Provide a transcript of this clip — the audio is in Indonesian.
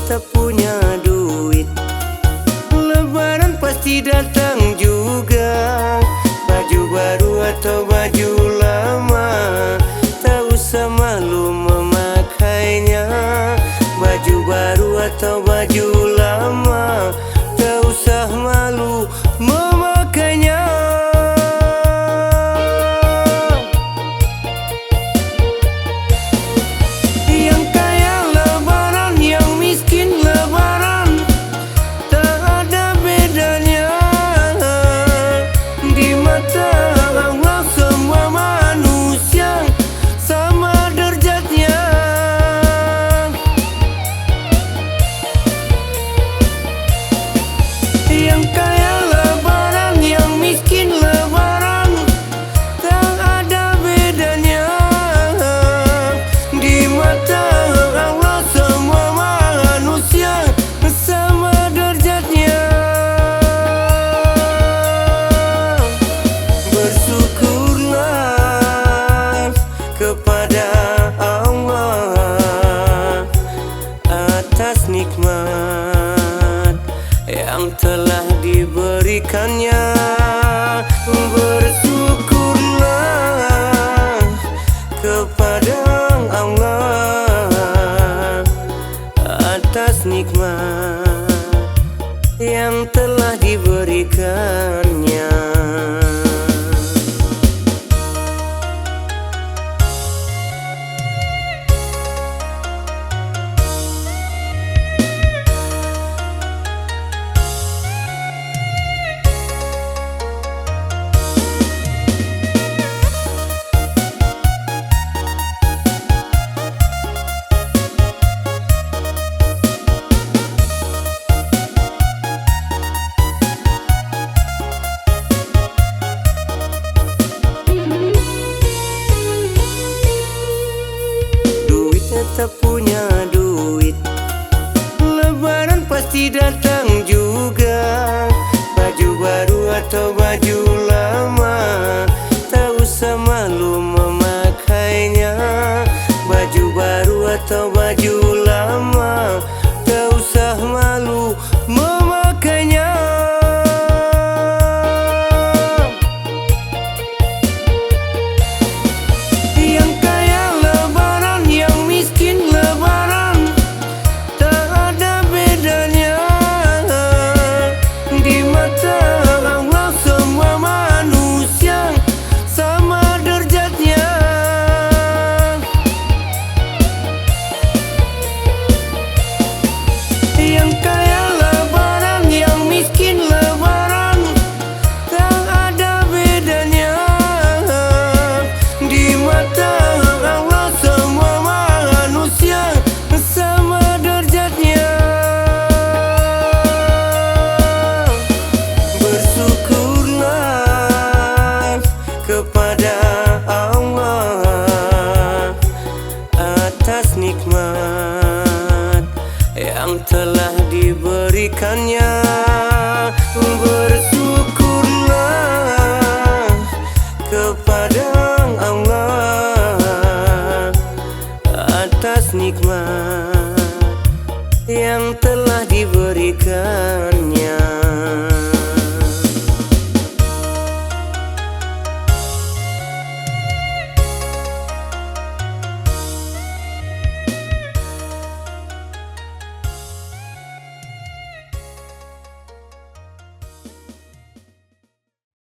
tak punya duit. Lebaran pasti datang juga, baju baru atau baju lama, tak usah malu memakainya. Baju baru atau baju lama, tak usah malu memakainya. Yang kaya lebaran, yang miskin lebaran, tak ada bedanya. Di mata Allah semua manusia sama derajatnya. Yang kaya lebaran, yang miskin lebaran, tak ada bedanya. Di mata Allah semua manusia sama derajatnya. Bersyukurlah kepada Allah atas nikmat yang telah diberikannya. Bersyukurlah kepada Allah atas nikmat yang telah diberikannya. Tak punya duit, lebaran pasti datang juga, baju baru atau baju lama, tak usah malu memakainya. Baju baru atau baju lama, tak usah malu memakainya. Yang kaya lebaran, yang miskin lebaran, tak ada bedanya. Di mata Allah semua manusia sama derajatnya. Yang kaya lebaran, yang miskin lebaran, tak ada bedanya. Di mata Allah semua manusia sama derajatnya. Bersyukurlah kepada Allah atas nikmat yang telah diberikannya. Bersyukurlah kepada Allah atas nikmat yang telah diberikannya.